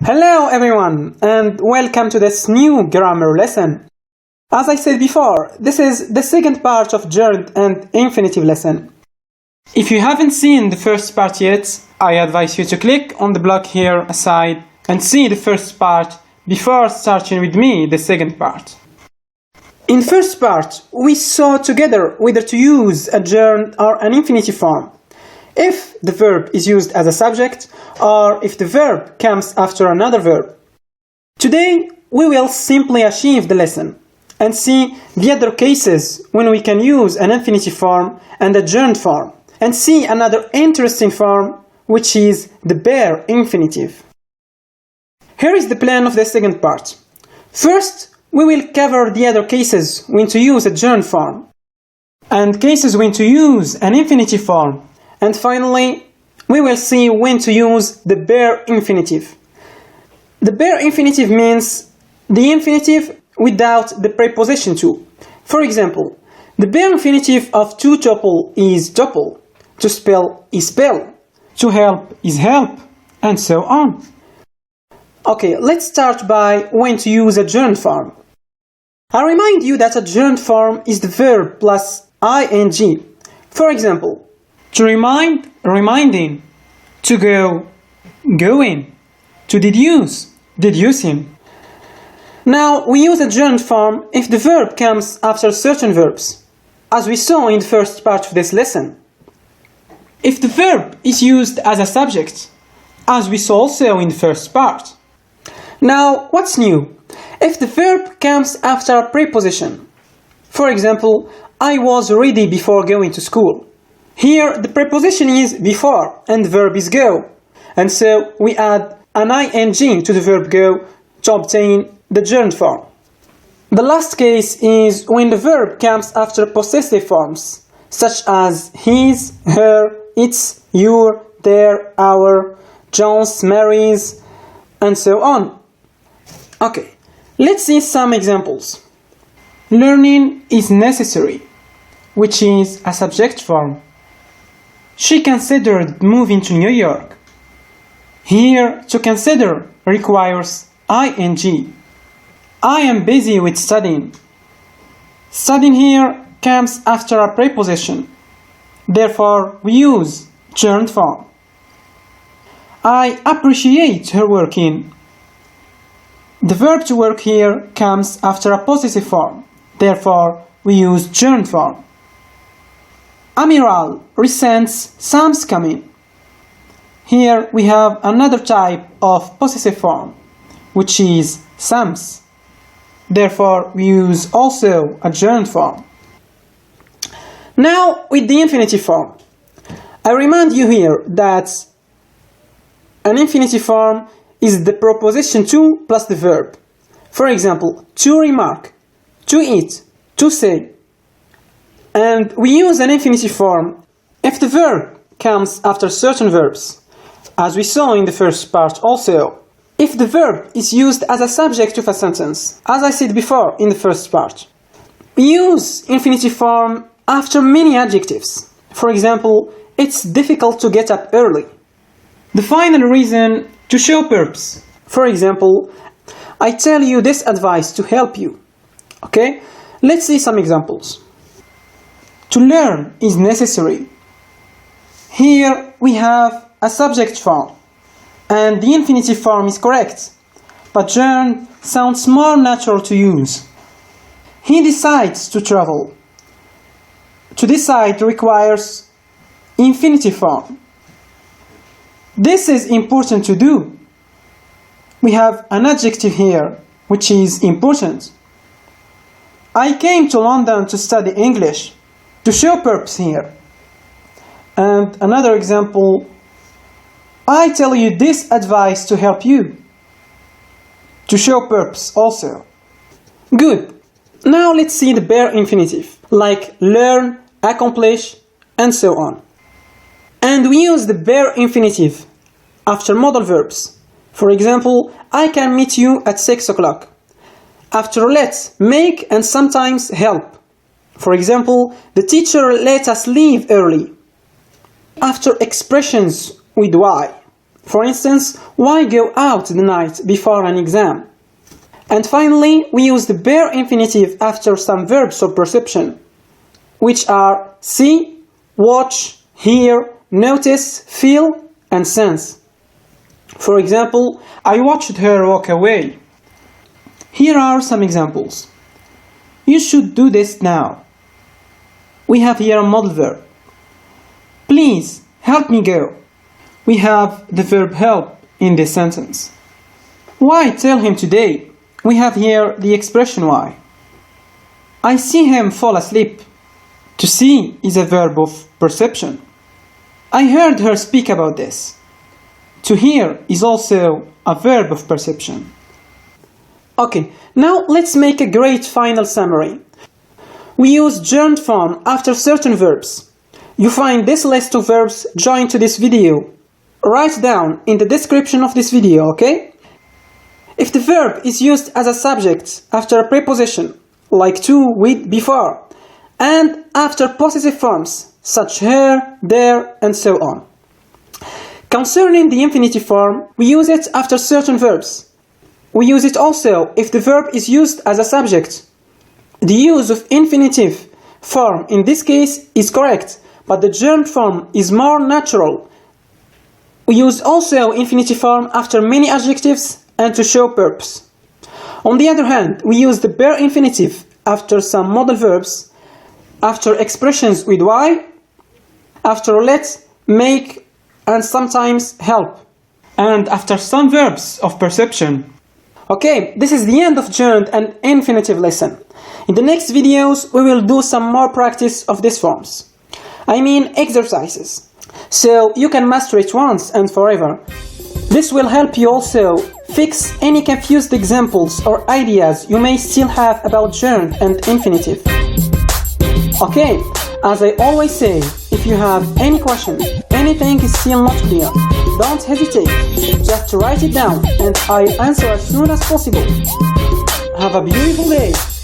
Hello everyone, and welcome to this new grammar lesson. As I said before, this is the second part of gerund and infinitive lesson. If you haven't seen the first part yet, I advise you to click on the block here aside and see the first part before starting with me the second part. In the first part, we saw together whether to use a gerund or an infinitive form, if the verb is used as a subject or if the verb comes after another verb. Today, we will simply achieve the lesson and see the other cases when we can use an infinitive form and a gerund form, and see another interesting form, which is the bare infinitive. Here is the plan of the second part. First, we will cover the other cases when to use a gerund form, and cases when to use an infinitive form, and finally, we will see when to use the bare infinitive. The bare infinitive means the infinitive without the preposition to. For example, the bare infinitive of to tuple is tuple, to spell is spell, to help is help, and so on. Okay, let's start by when to use a gerund form. I remind you that a gerund form is the verb plus ing. For example, to remind, reminding, to go, going, to deduce, deducing. Now, we use a gerund form if the verb comes after certain verbs, as we saw in the first part of this lesson. If the verb is used as a subject, as we saw also in the first part. Now, what's new? If the verb comes after a preposition. For example, I was ready before going to school. Here, the preposition is before and the verb is go. And so we add an ing to the verb go to obtain the gerund form. The last case is when the verb comes after possessive forms, such as his, her, its, your, their, our, John's, Mary's, and so on. Okay, let's see some examples. Learning is necessary, which is a subject form. She considered moving to New York. Here, to consider requires ing. I am busy with studying. Studying here comes after a preposition. Therefore, we use gerund form. I appreciate her working. The verb to work here comes after a possessive form. Therefore, we use gerund form. Amiral resents Sam's coming. Here we have another type of possessive form, which is Sam's. Therefore, we use also a gerund form. Now, with the infinitive form. I remind you here that an infinitive form is the preposition to plus the verb. For example, to remark, to eat, to say. And we use an infinitive form if the verb comes after certain verbs, as we saw in the first part also. If the verb is used as a subject of a sentence, as I said before in the first part. We use infinitive form after many adjectives. For example, it's difficult to get up early. The final reason, to show purpose. For example, I tell you this advice to help you. Okay? Let's see some examples. To learn is necessary. Here we have a subject form, and the infinitive form is correct, but gerund sounds more natural to use. He decides to travel. To decide requires infinitive form. This is important to do. We have an adjective here, which is important. I came to London to study English. To show purpose here. And another example, I tell you this advice to help you. To show purpose also. Good. Now let's see the bare infinitive, like learn, accomplish, and so on. And we use the bare infinitive after modal verbs. For example, I can meet you at 6 o'clock. After let, make, and sometimes help. For example, the teacher let us leave early. After expressions with why. For instance, why go out the night before an exam? And finally, we use the bare infinitive after some verbs of perception, which are see, watch, hear, notice, feel, and sense. For example, I watched her walk away. Here are some examples. You should do this now. We have here a modal verb. Please help me go. We have the verb help in this sentence. Why tell him today? We have here the expression why. I see him fall asleep. To see is a verb of perception. I heard her speak about this. To hear is also a verb of perception. Okay, now let's make a great final summary. We use gerund form after certain verbs. You find this list of verbs joined to this video. Write down in the description of this video, okay? If the verb is used as a subject after a preposition, like to, with, before, and after possessive forms, such her, there, and so on. Concerning the infinitive form, we use it after certain verbs. We use it also if the verb is used as a subject. The use of infinitive form in this case is correct, but the gerund form is more natural. We use also infinitive form after many adjectives and to show purpose. On the other hand, we use the bare infinitive after some modal verbs, after expressions with why, after let, make, and sometimes help, and after some verbs of perception. Okay, this is the end of gerund and infinitive lesson. In the next videos, we will do some more practice of these forms. I mean exercises. So you can master it once and forever. This will help you also fix any confused examples or ideas you may still have about gerund and infinitive. Okay, as I always say, if you have any question, anything is still not clear, don't hesitate, just write it down and I'll answer as soon as possible. Have a beautiful day!